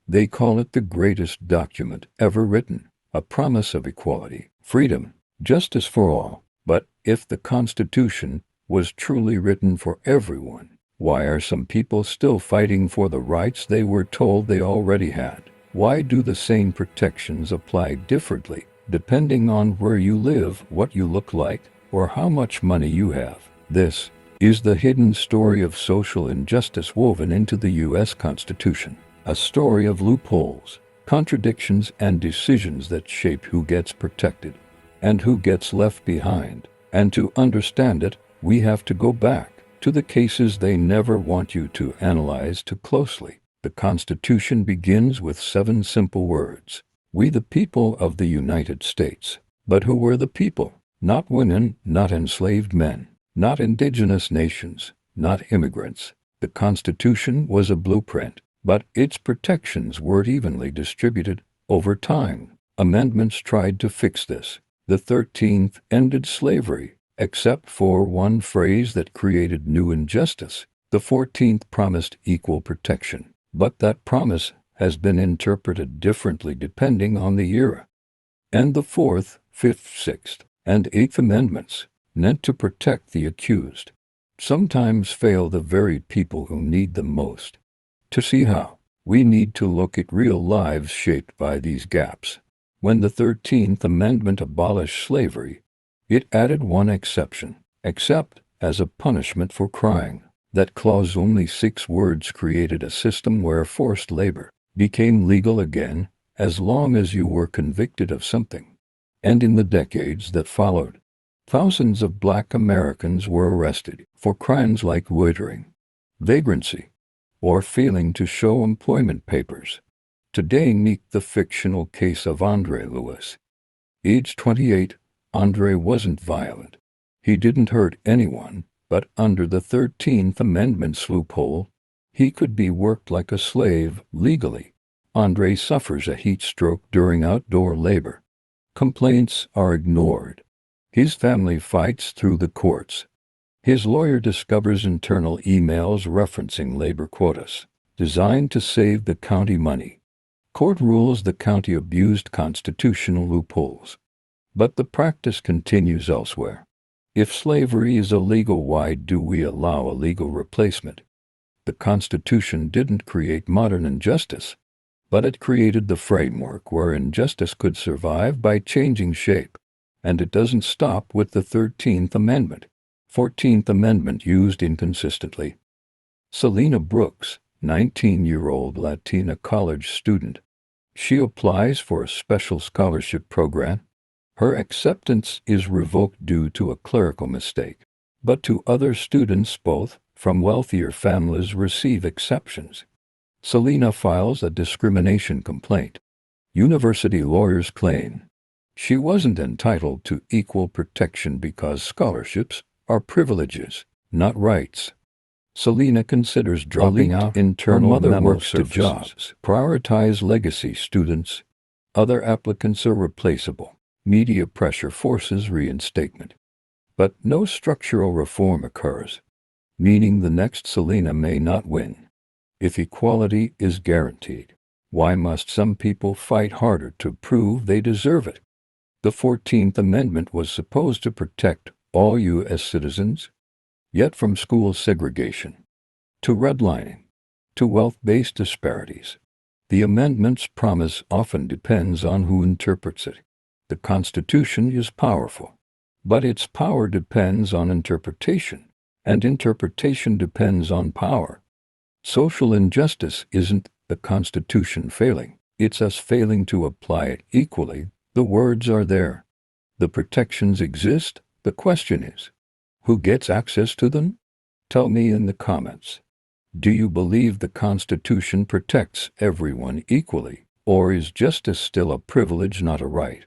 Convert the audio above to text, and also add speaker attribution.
Speaker 1: They call it the greatest document ever written, a promise of equality, freedom, justice for all. But if the Constitution was truly written for everyone, why are some people still fighting for the rights they were told they already had? Why do the same protections apply differently, depending on where you live, what you look like, or how much money you have? This is the hidden story of social injustice woven into the U.S. Constitution. A story of loopholes, contradictions, and decisions that shape who gets protected and who gets left behind. And to understand it, we have to go back to the cases they never want you to analyze too closely. The Constitution begins with 7 simple words. We the people of the United States. But who were the people? Not women, not enslaved men, not indigenous nations, not immigrants. The Constitution was a blueprint, but its protections weren't evenly distributed over time. Amendments tried to fix this. The 13th ended slavery, except for one phrase that created new injustice. The 14th promised equal protection, but that promise has been interpreted differently depending on the era. And the 4th, 5th, 6th, and 8th Amendments, meant to protect the accused, sometimes fail the very people who need them most. To see how, we need to look at real lives shaped by these gaps. When the 13th Amendment abolished slavery, it added one exception, except as a punishment for crying. That clause, only 6 words, created a system where forced labor became legal again as long as you were convicted of something. And in the decades that followed, thousands of Black Americans were arrested for crimes like loitering, vagrancy, or failing to show employment papers. Today meet the fictional case of Andre Lewis. Age 28, Andre wasn't violent. He didn't hurt anyone, but under the 13th Amendment's loophole, he could be worked like a slave legally. Andre suffers a heat stroke during outdoor labor. Complaints are ignored. His family fights through the courts. His lawyer discovers internal emails referencing labor quotas, designed to save the county money. Court rules the county abused constitutional loopholes. But the practice continues elsewhere. If slavery is illegal, why do we allow a legal replacement? The Constitution didn't create modern injustice, but it created the framework where injustice could survive by changing shape. And it doesn't stop with the 13th Amendment. 14th Amendment used inconsistently. Selena Brooks, 19-year-old Latina college student. She applies for a special scholarship program. Her acceptance is revoked due to a clerical mistake. But 2 other students, both from wealthier families, receive exceptions. Selena files a discrimination complaint. University lawyers claim she wasn't entitled to equal protection because scholarships are privileges, not rights. Selena considers dropping out. Internal memos to jobs prioritize legacy students. Other applicants are replaceable. Media pressure forces reinstatement. But no structural reform occurs, meaning the next Selena may not win. If equality is guaranteed, why must some people fight harder to prove they deserve it? The 14th Amendment was supposed to protect all U.S. citizens. Yet from school segregation, to redlining, to wealth-based disparities, the amendment's promise often depends on who interprets it. The Constitution is powerful, but its power depends on interpretation, and interpretation depends on power. Social injustice isn't the Constitution failing, it's us failing to apply it equally. The words are there. The protections exist. The question is, who gets access to them? Tell me in the comments. Do you believe the Constitution protects everyone equally, or is justice still a privilege, not a right?